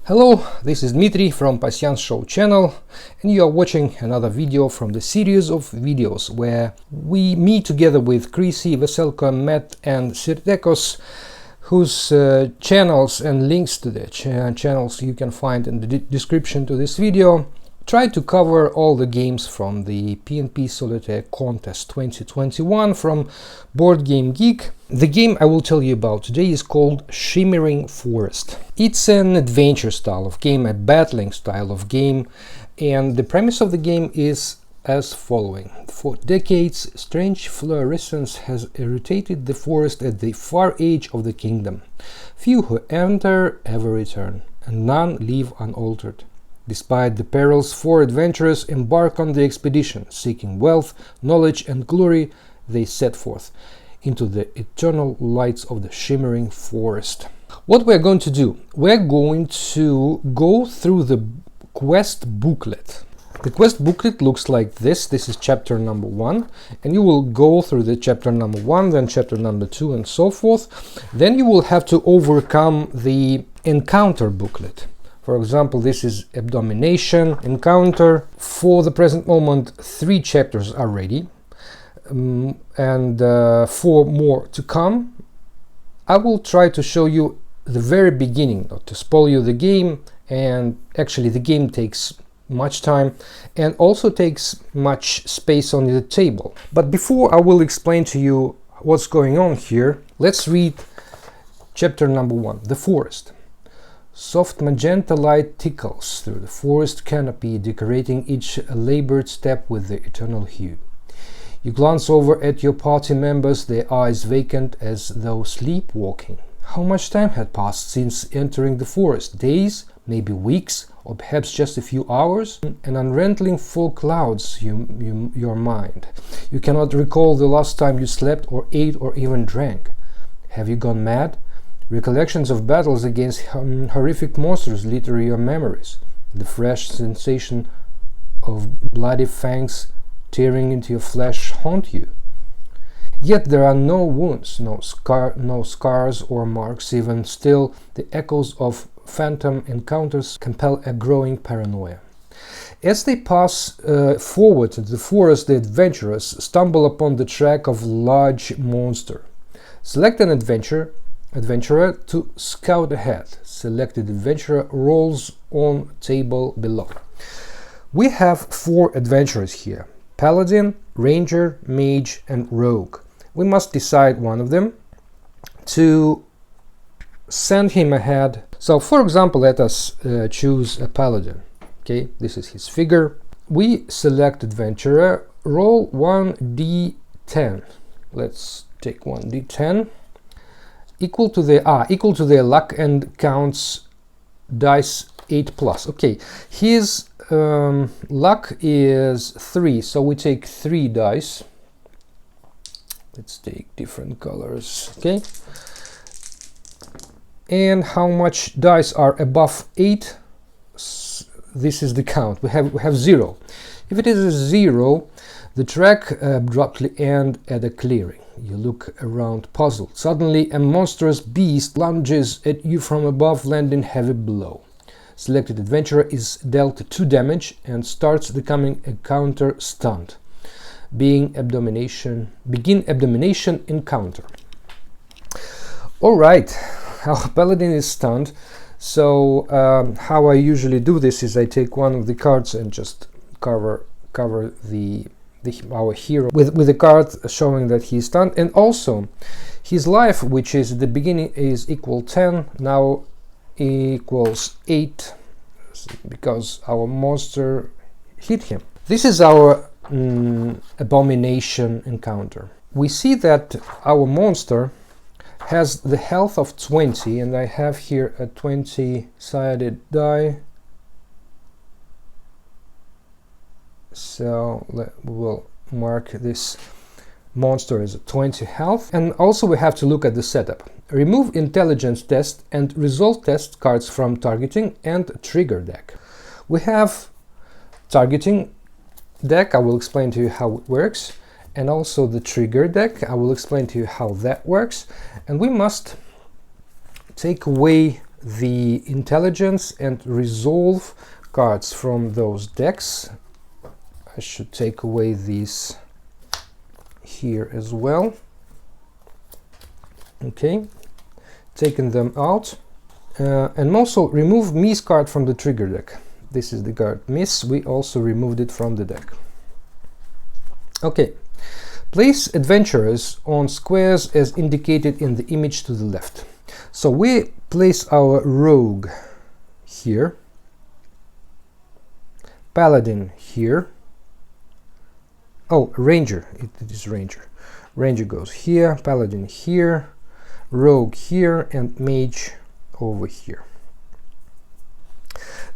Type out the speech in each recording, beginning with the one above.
Hello, this is Dmitry from Pasyans Show channel, and you are watching another video from the series of videos where we meet together with Chrissy, Veselko, Matt and Sirtekos, whose channels and links to their channels you can find in the description to this video. Try to cover all the games from the PNP Solitaire contest 2021 from Board Game Geek. The game I will tell you about today is called Shimmering Forest. It's an adventure style of game, a battling style of game, and the premise of the game is as following. For decades, strange fluorescence has irritated the forest at the far edge of the kingdom. Few who enter ever return, and none leave unaltered. Despite the perils, 4 adventurers embark on the expedition, seeking wealth, knowledge and glory. They set forth into the eternal lights of the Shimmering Forest. What we're going to do? We're going to go through the quest booklet. The quest booklet looks like this. This is chapter number 1, and you will go through the chapter number 1, then chapter number 2 and so forth. Then you will have to overcome the encounter booklet. For example, this is Abomination Encounter. For the present moment, 3 chapters are ready, and 4 more to come. I will try to show you the very beginning, not to spoil you the game, and actually the game takes much time and also takes much space on the table. But before I will explain to you what's going on here, let's read chapter number 1, The Forest. Soft magenta light tickles through the forest canopy, decorating each labored step with the eternal hue. You glance over at your party members, their eyes vacant as though sleepwalking. How much time had passed since entering the forest? Days, maybe weeks, or perhaps just a few hours? An unraveling fog clouds your mind. You cannot recall the last time you slept or ate or even drank. Have you gone mad? Recollections of battles against horrific monsters litter your memories. The fresh sensation of bloody fangs tearing into your flesh haunt you. Yet there are no wounds, no scars or marks. Even still, the echoes of phantom encounters compel a growing paranoia. As they pass forward into the forest, the adventurers stumble upon the track of a large monster. Select an adventurer to scout ahead. Selected adventurer rolls on table below. We have 4 adventurers here: Paladin, Ranger, Mage and Rogue. We must decide one of them to send him ahead. So for example, let us choose a Paladin. Okay, this is his figure. We select adventurer, roll 1d10. Let's take 1d10. Equal to their luck and counts dice 8+. Okay, his luck is 3, so we take 3 dice. Let's take different colors. Okay, and how much dice are above 8? This is the count. We have 0. If it is a 0, the track abruptly ends at a clearing. You look around puzzled. Suddenly a monstrous beast lunges at you from above, landing heavy blow. Selected adventurer is dealt 2 damage and starts the coming encounter stunned. Begin Abomination Encounter. Alright, our Paladin is stunned. So how I usually do this is I take one of the cards and just cover our hero with a card showing that he's stunned, and also his life, which is at the beginning is equal 10, now equals 8 because our monster hit him. This is our Abomination Encounter. We see that our monster has the health of 20, and I have here a 20-sided die. So we will mark this monster as a 20 health. And also we have to look at the setup. Remove intelligence test and resolve test cards from targeting and trigger deck. We have targeting deck. I will explain to you how it works. And also the trigger deck. I will explain to you how that works. And we must take away the intelligence and resolve cards from those decks. I should take away these here as well. Okay, taking them out. And also remove Miss card from the trigger deck. This is the card Miss. We also removed it from the deck. Okay, place adventurers on squares as indicated in the image to the left. So we place our rogue here, paladin here. Oh, ranger, it is ranger. Ranger goes here, paladin here, rogue here, and mage over here.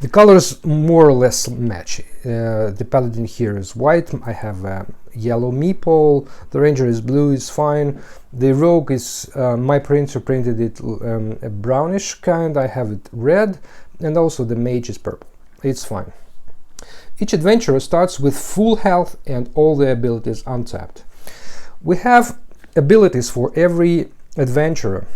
The colors more or less match. The paladin here is white, I have a yellow meeple, the ranger is blue, is fine. The rogue is, my printer printed it a brownish kind, I have it red, and also the mage is purple. It's fine. Each adventurer starts with full health and all the abilities untapped. We have abilities for every adventurer.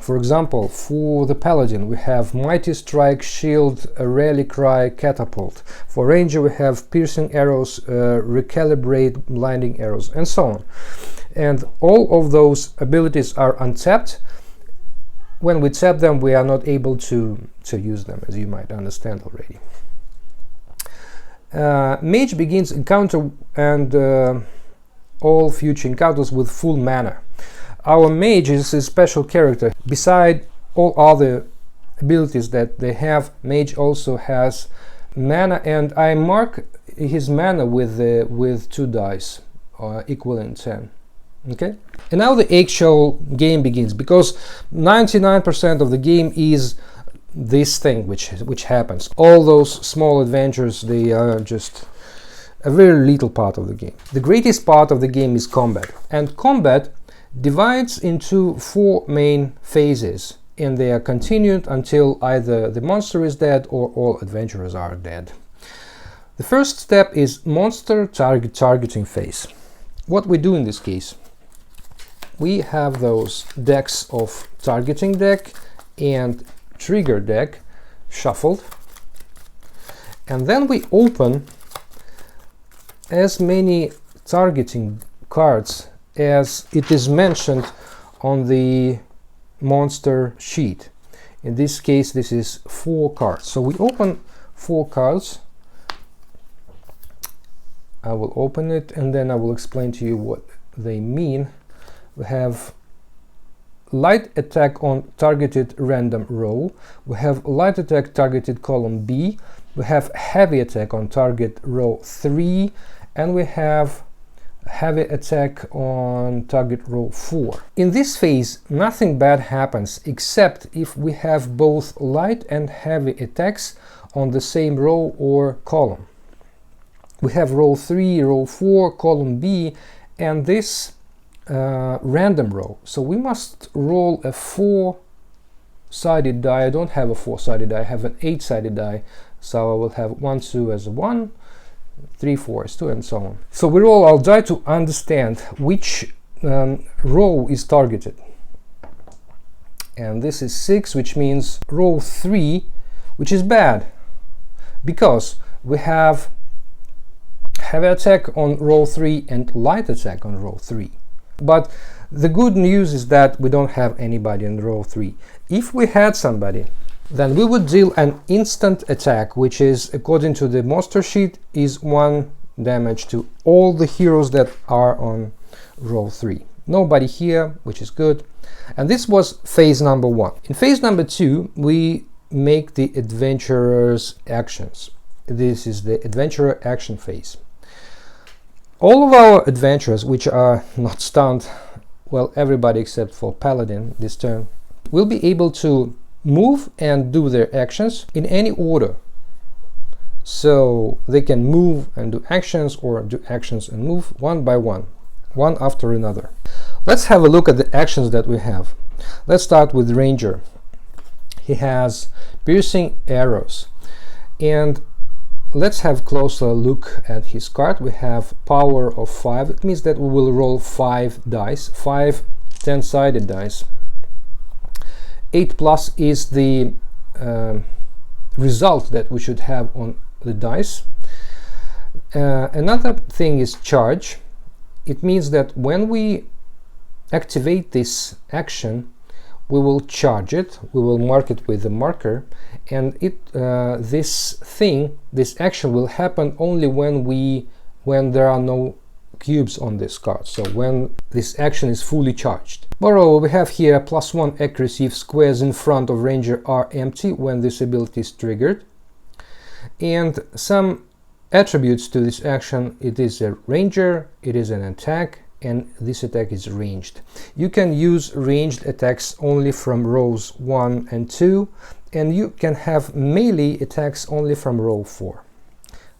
For example, for the paladin we have mighty strike, shield, rally cry, catapult. For ranger we have piercing arrows, recalibrate, blinding arrows, and so on. And all of those abilities are untapped. When we tap them, we are not able to use them, as you might understand already. Mage begins encounter and all future encounters with full mana. Our mage is a special character. Beside all other abilities that they have, mage also has mana, and I mark his mana with 2 dice, equaling 10. Okay, and now the actual game begins, because 99% of the game is this thing which happens. All those small adventures, they are just a very little part of the game. The greatest part of the game is combat, and combat divides into 4 main phases, and they are continued until either the monster is dead or all adventurers are dead. The first step is monster targeting phase. What we do in this case, we have those decks of targeting deck and trigger deck shuffled, and then we open as many targeting cards as it is mentioned on the monster sheet. In this case, this is 4 cards. So we open 4 cards. I will open it and then I will explain to you what they mean. We have light attack on targeted random row. We have light attack targeted column B. We have heavy attack on target row 3, and we have heavy attack on target row 4. In this phase, nothing bad happens except if we have both light and heavy attacks on the same row or column. We have row 3, row 4, column B, and this random row. So we must roll a 4-sided die. I don't have a 4-sided die, I have an 8-sided die. So I will have 1, 2 as a 1, 3, 4 as 2, and so on. So we roll our die to understand which row is targeted. And this is 6, which means row 3, which is bad, because we have heavy attack on row 3 and light attack on row 3. But the good news is that we don't have anybody in row 3. If we had somebody, then we would deal an instant attack, which is, according to the monster sheet, is 1 damage to all the heroes that are on row 3. Nobody here, which is good. And this was phase number 1. In phase number 2, we make the adventurer's actions. This is the adventurer action phase. All of our adventurers, which are not stunned, well, everybody except for Paladin this turn, will be able to move and do their actions in any order. So they can move and do actions, or do actions and move one by one after another. Let's have a look at the actions that we have. Let's start with Ranger. He has piercing arrows, and let's have a closer look at his card. We have power of 5. It means that we will roll 5 dice, 5 10-sided dice, 8 plus is the result that we should have on the dice. Another thing is charge. It means that when we activate this action, we will charge it, we will mark it with the marker, and this action will happen only when there are no cubes on this card, so when this action is fully charged. Moreover, we have here +1 accuracy if squares in front of ranger are empty when this ability is triggered. And some attributes to this action: it is a ranger, it is an attack, and this attack is ranged. You can use ranged attacks only from rows 1 and 2, and you can have melee attacks only from row 4.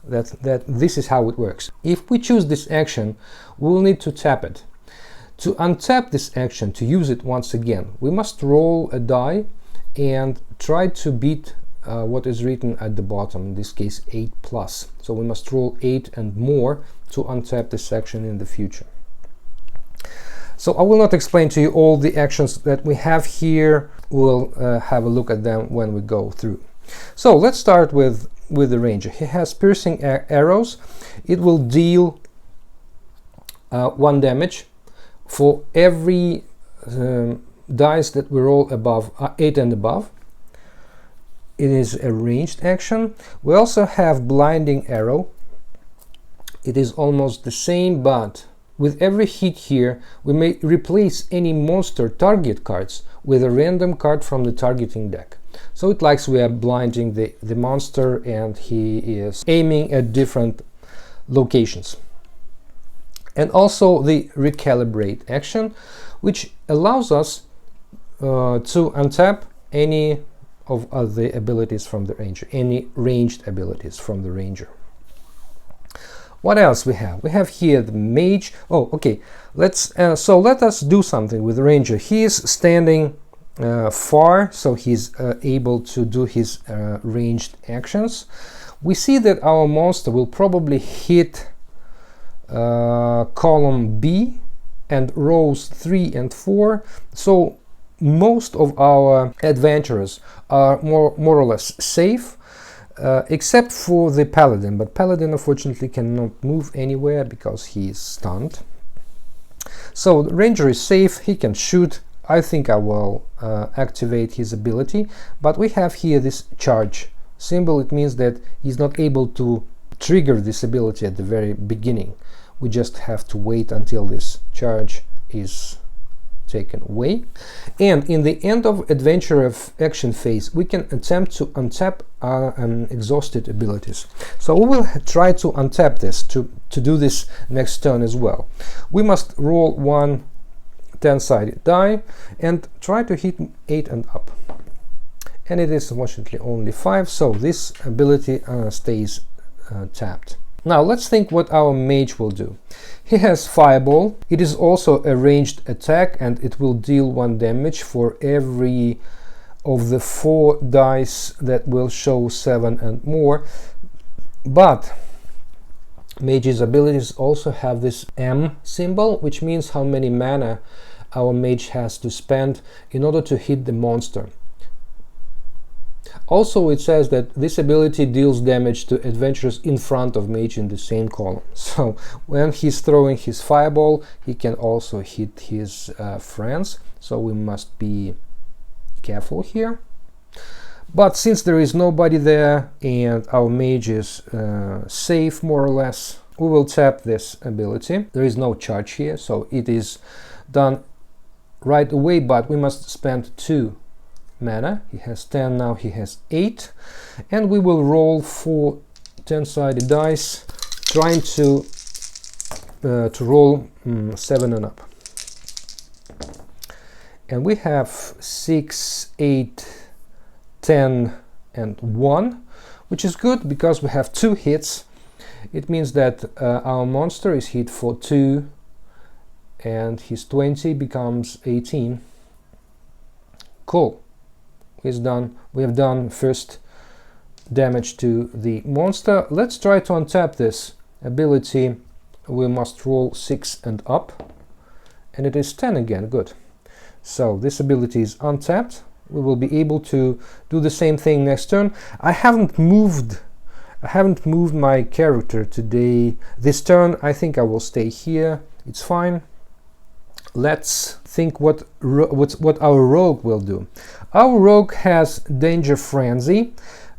This is how it works. If we choose this action, we will need to tap it. To untap this action, to use it once again, we must roll a die and try to beat what is written at the bottom, in this case 8 plus. So we must roll 8 and more to untap this action in the future. So I will not explain to you all the actions that we have here. We'll have a look at them when we go through. So let's start with the ranger. He has piercing arrows. It will deal 1 damage for every dice that we roll above 8 and above. It is a ranged action. We also have blinding arrow. It is almost the same, but with every hit here, we may replace any monster target cards with a random card from the targeting deck. So it likes we are blinding the monster and he is aiming at different locations. And also the recalibrate action, which allows us to untap any of the abilities from the ranger, any ranged abilities from the ranger. What else we have? We have here the mage. Oh, okay. Let us do something with the ranger. He is standing far, so he's able to do his ranged actions. We see that our monster will probably hit column B and rows 3 and 4. So most of our adventurers are more or less safe. Except for the paladin, but paladin unfortunately cannot move anywhere because he is stunned. So the ranger is safe, he can shoot. I think I will activate his ability, but we have here this charge symbol. It means that he's not able to trigger this ability at the very beginning. We just have to wait until this charge is taken away, and in the end of adventure action phase we can attempt to untap our exhausted abilities. So we will try to untap this to do this next turn as well. We must roll 1 10-sided die and try to hit 8 and up, and it is unfortunately only 5, so this ability stays tapped. Now let's think what our mage will do. He has Fireball. It is also a ranged attack and it will deal 1 damage for every of the 4 dice that will show 7 and more. But mage's abilities also have this M symbol, which means how many mana our mage has to spend in order to hit the monster. Also, it says that this ability deals damage to adventurers in front of mage in the same column. So when he's throwing his fireball, he can also hit his friends. So we must be careful here. But since there is nobody there and our mage is safe more or less, we will tap this ability. There is no charge here, so it is done right away, but we must spend 2 mana. He has 10, now he has 8, and we will roll 4 10-sided dice, trying to roll 7 and up. And we have 6, 8, 10 and 1, which is good because we have 2 hits. It means that our monster is hit for 2 and his 20 becomes 18. Cool. We have done first damage to the monster. Let's try to untap this ability. We must roll 6 and up, and it is 10 again. Good. So this ability is untapped, we will be able to do the same thing next turn. I haven't moved my character today. This turn I think I will stay here. It's fine. Let's think what our rogue will do. Our rogue has Danger Frenzy.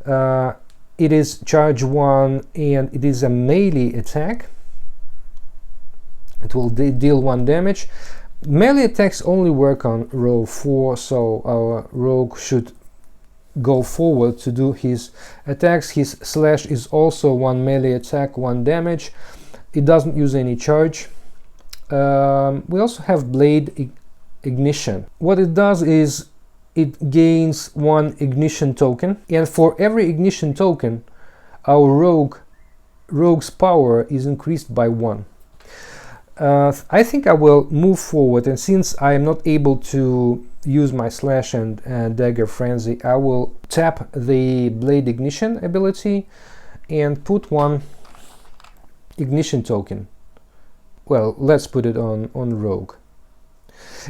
It is charge 1 and it is a melee attack. It will deal 1 damage. Melee attacks only work on row 4, so our rogue should go forward to do his attacks. His slash is also 1 melee attack, 1 damage. It doesn't use any charge. We also have Blade Ignition. What it does is it gains 1 ignition token, and for every ignition token our rogue's power is increased by 1. I think I will move forward, and since I am not able to use my slash and dagger frenzy, I will tap the Blade Ignition ability and put 1 ignition token. Well, let's put it on rogue.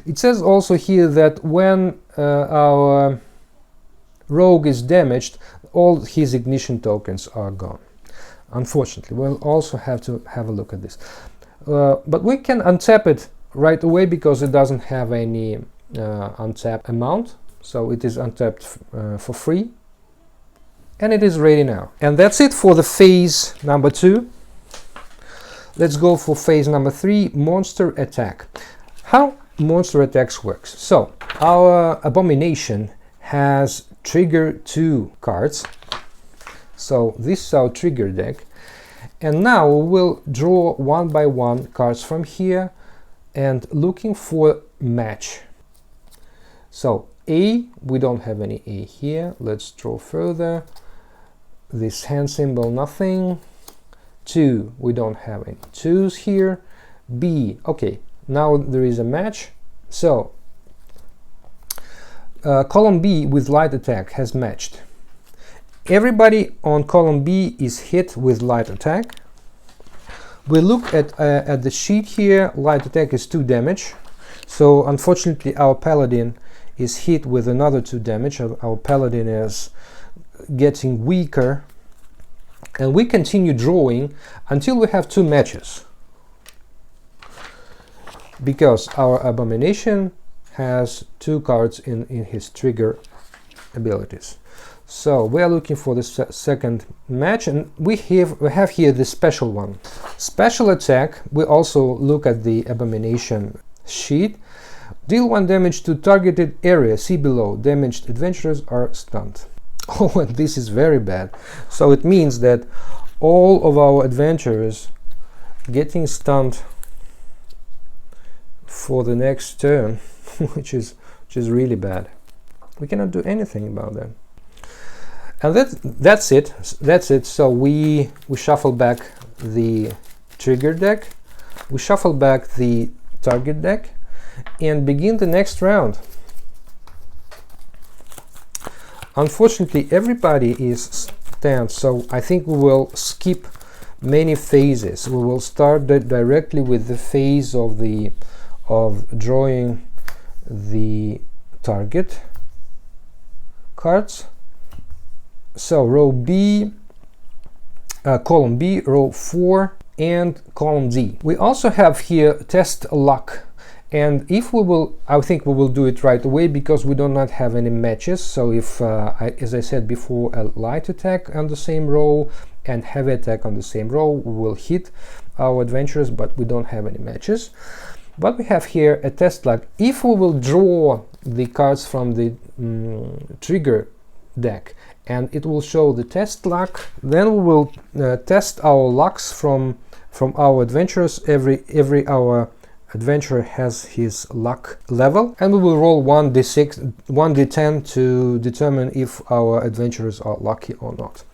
It says also here that when our rogue is damaged, all his ignition tokens are gone. Unfortunately, we'll also have to have a look at this. But we can untap it right away because it doesn't have any untap amount, so it is untapped for free, and it is ready now. And that's it for the phase number 2. Let's go for phase number 3, monster attack. How monster attacks works? So our abomination has trigger 2 cards, so this is our trigger deck, and now we will draw 1 by 1 cards from here and looking for match. So A, we don't have any A here. Let's draw further. This hand symbol, nothing. 2, we don't have any 2s here. B, okay, now there is a match. So column B with light attack has matched. Everybody on column B is hit with light attack. We look at the sheet here. Light attack is 2 damage. So unfortunately our paladin is hit with another 2 damage. Our paladin is getting weaker, and we continue drawing until we have 2 matches, because our abomination has 2 cards in his trigger abilities. So we are looking for the second match, and we have here the special one. Special attack, we also look at the abomination sheet. Deal 1 damage to targeted area, see below. Damaged adventurers are stunned. Oh, and this is very bad. So it means that all of our adventurers getting stunned for the next turn, which is really bad. We cannot do anything about that. And that's it. So we shuffle back the trigger deck, we shuffle back the target deck, and begin the next round. Unfortunately, everybody is stunned, so I think we will skip many phases. We will start directly with the phase of drawing the target cards. So row B, column B, row 4, and column D. We also have here test luck, and if we will, I think we will do it right away because we do not have any matches. So if, as I said before, a light attack on the same row and heavy attack on the same row, we will hit our adventurers, but we don't have any matches. But we have here a test luck. If we will draw the cards from the trigger deck and it will show the test luck, then we will test our lucks from our adventurers. Every our adventurer has his luck level, and we will roll 1d6, 1d10 to determine if our adventurers are lucky or not.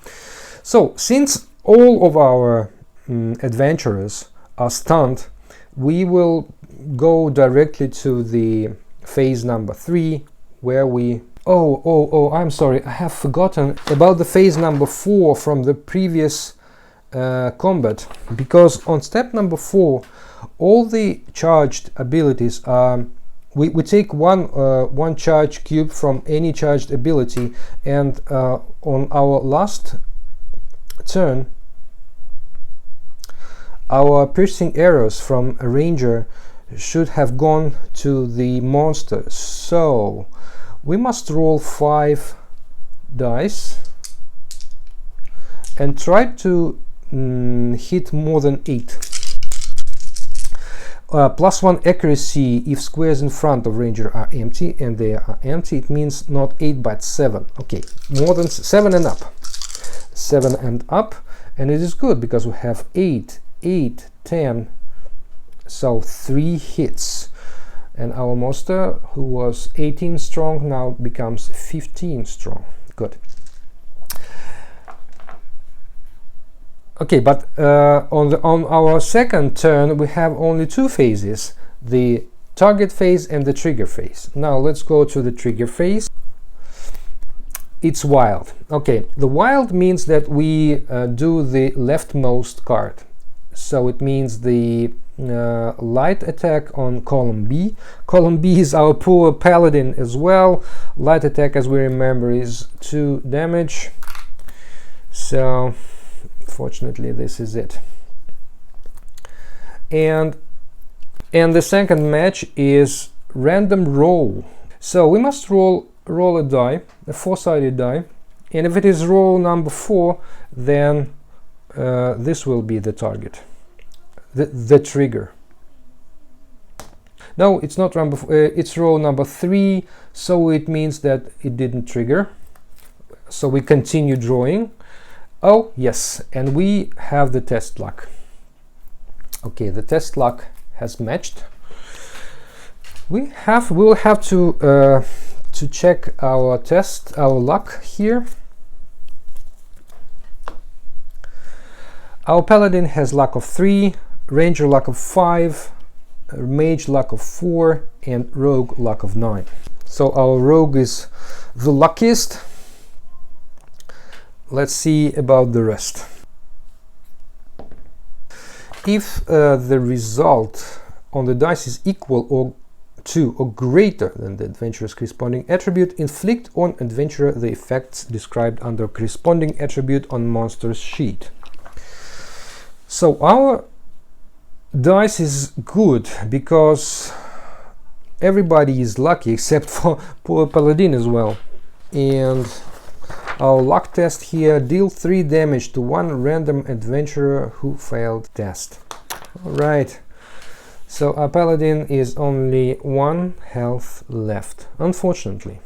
So since all of our adventurers are stunned, we will go directly to the phase number 3, where we I'm sorry, I have forgotten about the phase number 4 from the previous combat, because on step number 4 all the charged abilities are we take one charge cube from any charged ability, and on our last turn our piercing arrows from a ranger should have gone to the monster. So we must roll 5 dice and try to hit more than 8. +1 accuracy if squares in front of ranger are empty, and they are empty. It means not 8 but 7. Okay, more than 7 and up. 7 and up, and it is good because we have 8, 10, so 3 hits. And our monster, who was 18 strong, now becomes 15 strong. Good. Okay, but on our second turn we have only 2 phases, the target phase and the trigger phase. Now let's go to the trigger phase. It's wild. Okay, the wild means that we do the leftmost card. So it means the light attack on column B. Column B is our poor paladin as well. Light attack, as we remember, is 2 damage. So fortunately this is it. And the second match is random roll. So we must roll a die, a 4-sided die, and if it is roll number 4, then this will be the target, the trigger. No, it's not it's roll number 3, so it means that it didn't trigger. So we continue drawing. Oh yes, and we have the test luck. Okay, the test luck has matched. We will have to check our luck here. Our paladin has luck of 3, ranger luck of 5, mage luck of 4, and rogue luck of 9. So our rogue is the luckiest. Let's see about the rest. If the result on the dice is equal to or greater than the adventurer's corresponding attribute, inflict on adventurer the effects described under corresponding attribute on monster's sheet. So our dice is good because everybody is lucky except for poor paladin as well. And our luck test here: deal 3 damage to 1 random adventurer who failed test. Alright, so our paladin is only 1 health left, unfortunately.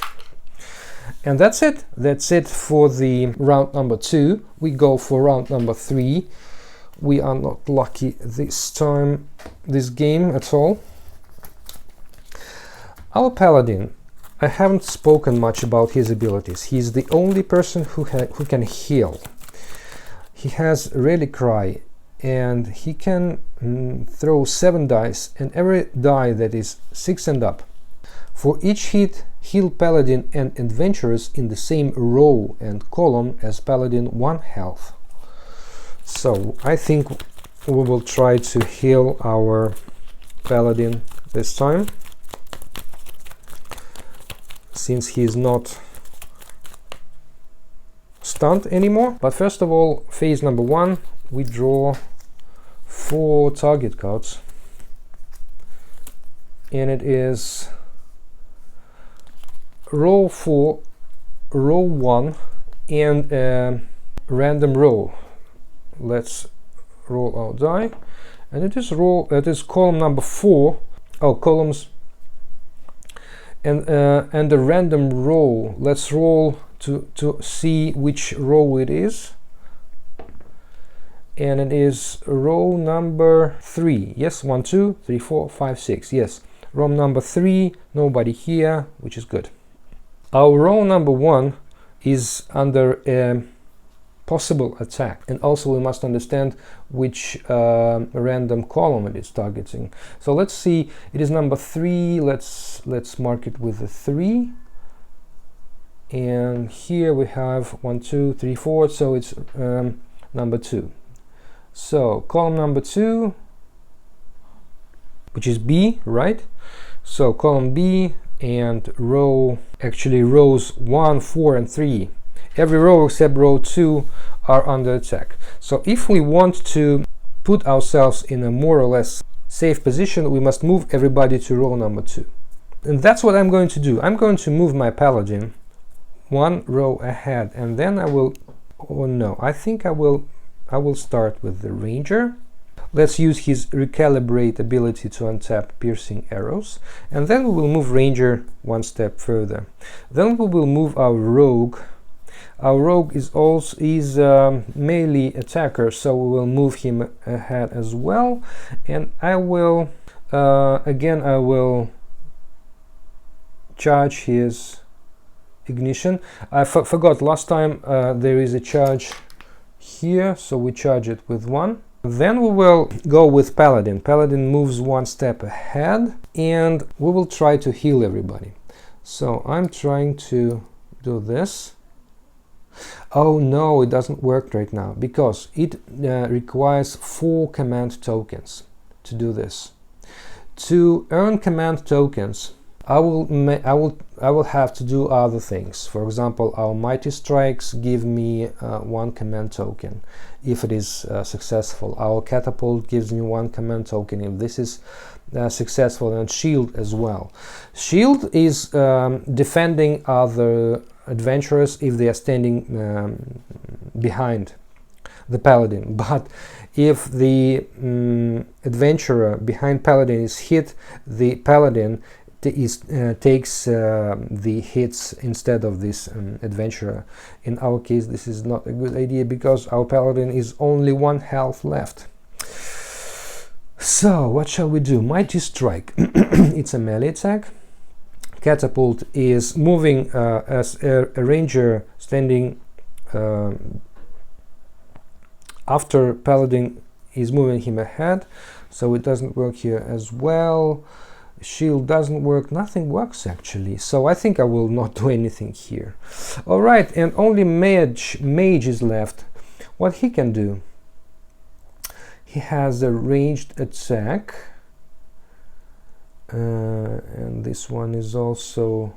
And that's it. That's it for the round number 2. We go for round number 3. We are not lucky this time, this game at all. Our paladin, I haven't spoken much about his abilities. He's the only person who can heal. He has Relic Cry, and he can throw 7 dice, and every die that is 6 and up. For each hit, heal paladin and adventurers in the same row and column as paladin 1 health. So I think we will try to heal our paladin this time, since he is not stunned anymore. But first of all, phase number 1, we draw 4 target cards, and it is roll 4, roll 1, and random roll. Let's roll our die, and it is column number 4. Oh, columns. And the random roll. Let's roll to see which row it is. And it is row number 3. Yes, 1, 2, 3, 4, 5, 6. Yes, row number 3. Nobody here, which is good. Our row number 1 is under a possible attack, and also we must understand which random column it is targeting. So let's see, it is number 3. Let's mark it with a 3, and here we have 1, 2, 3, 4, so it's number 2. So column number 2, which is B, right? So column B and rows 1, 4 and 3, every row except row 2 are under attack. So if we want to put ourselves in a more or less safe position, we must move everybody to row number 2. And that's what I'm going to do. I'm going to move my paladin 1 row ahead, and then I will, oh no, I think I will start with the ranger. Let's use his recalibrate ability to untap piercing arrows, and then we will move ranger 1 step further. Then we will move our rogue. Our rogue is also melee attacker, so we will move him ahead as well. And I will again I will charge his ignition. I forgot last time there is a charge here, so we charge it with 1. Then we will go with paladin. Paladin moves 1 step ahead, and we will try to heal everybody. So I'm trying to do this. Oh no, it doesn't work right now because it requires 4 command tokens to do this. To earn command tokens, I will have to do other things. For example, our mighty strikes give me 1 command token if it is successful. Our catapult gives me 1 command token if this is successful, and shield as well. Shield is defending other adventurers if they are standing behind the paladin, but if the adventurer behind paladin is hit, the paladin takes the hits instead of this adventurer. In our case, this is not a good idea because our paladin is only 1 health left. So what shall we do? Mighty strike. It's a melee attack. Catapult is moving as a ranger standing after paladin is moving him ahead, so it doesn't work here as well. Shield doesn't work, nothing works actually, so I think I will not do anything here. Alright, and only mage is left. What he can do? He has a ranged attack. And this one is also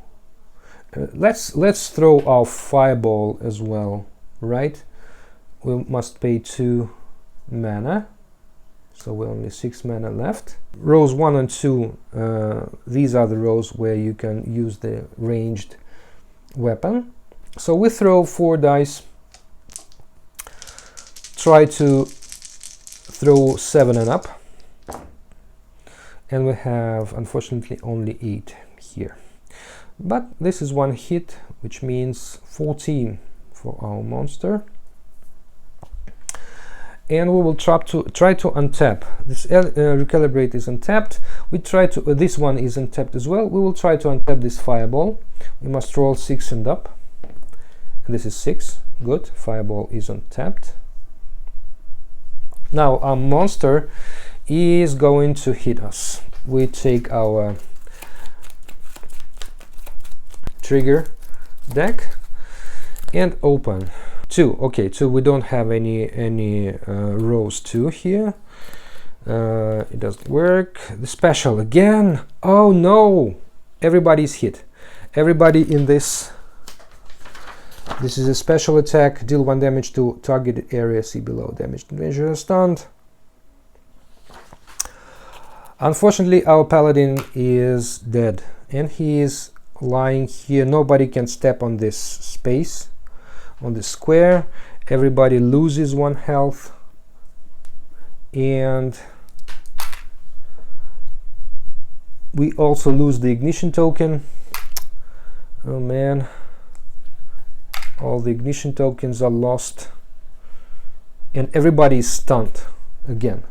let's throw our fireball as well, right? We must pay 2 mana, so we're only 6 mana left. Rows 1 and 2, these are the rows where you can use the ranged weapon. So we throw 4 dice, try to throw 7 and up. And we have unfortunately only 8 here, but this is 1 hit, which means 14 for our monster. And we will try to untap this. Recalibrate is untapped. We try to this one is untapped as well. We will try to untap this fireball. We must roll 6 and up, and this is 6. Good, fireball is untapped. Now our monster is going to hit us. We take our trigger deck and open 2. Okay, 2. We don't have any rows 2 here. It doesn't work. The special again. Oh no! Everybody's hit. Everybody in this. This is a special attack. Deal 1 damage to targeted area. See below. Damaged adventurer stunned. Unfortunately, our paladin is dead, and he is lying here. Nobody can step on this space, on this square. Everybody loses 1 health, and we also lose the ignition token. Oh man, all the ignition tokens are lost, and everybody is stunned again.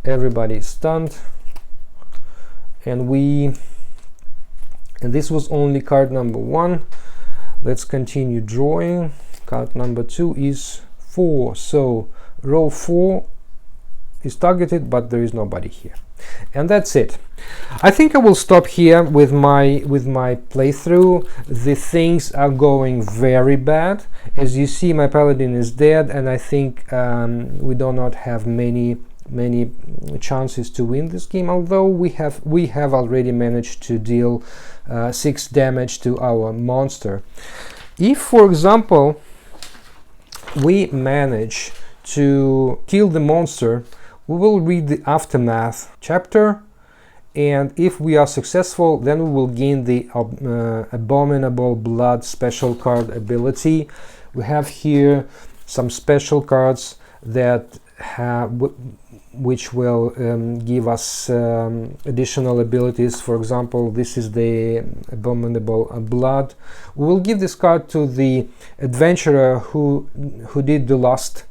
Everybody is stunned, and this was only card number 1. Let's continue drawing. Card number 2 is 4, so row 4 is targeted, but there is nobody here, and that's it. I think I will stop here with my playthrough. The things are going very bad. As you see, my paladin is dead, and I think we do not have many many chances to win this game, although we have already managed to deal 6 damage to our monster. If, for example, we manage to kill the monster, we will read the aftermath chapter, and if we are successful, then we will gain the abominable blood special card ability. We have here some special cards that which will give us additional abilities. For example, this is the abominable blood. We will give this card to the adventurer who did the last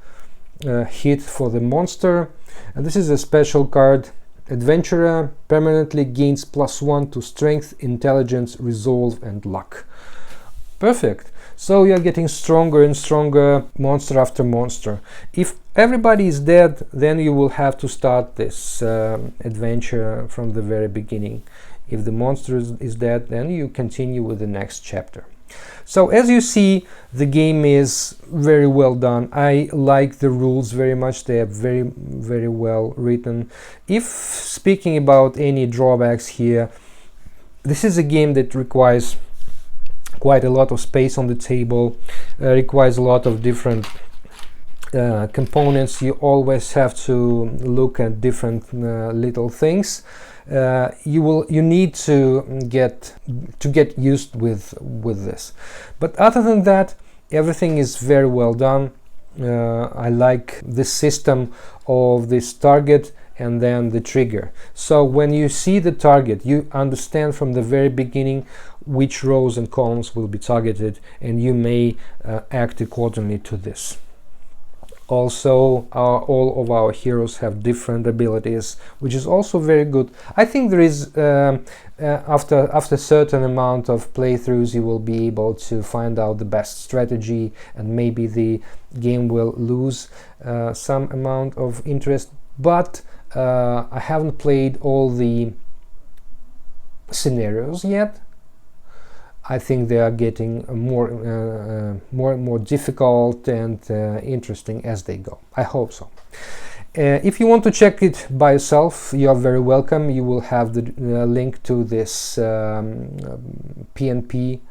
hit for the monster, and this is a special card. Adventurer permanently gains +1 to strength, intelligence, resolve, and luck. Perfect. So you're getting stronger and stronger monster after monster. If everybody is dead, then you will have to start this adventure from the very beginning. If the monster is dead, then you continue with the next chapter. So as you see, the game is very well done. I like the rules very much. They are very well written. If speaking about any drawbacks here, this is a game that requires quite a lot of space on the table, requires a lot of different components. You always have to look at different little things. You need to get used with this, but other than that, everything is very well done. I like the system of this target and then the trigger. So when you see the target, you understand from the very beginning which rows and columns will be targeted, and you may act accordingly to this. Also, all of our heroes have different abilities, which is also very good. I think there is after a certain amount of playthroughs, you will be able to find out the best strategy, and maybe the game will lose some amount of interest. But I haven't played all the scenarios yet. I think they are getting more and more difficult and interesting as they go. I hope so. If you want to check it by yourself, you are very welcome. You will have the link to this PNP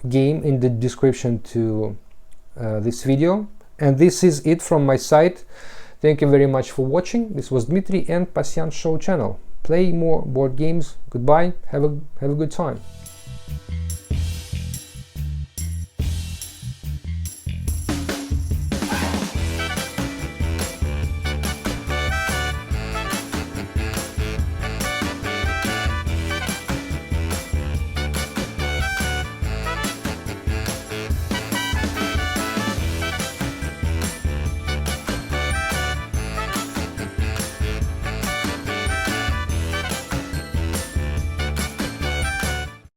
game in the description to this video. And this is it from my side. Thank you very much for watching. This was Dmitry and Pasyans Show channel. Play more board games. Goodbye. Have a good time.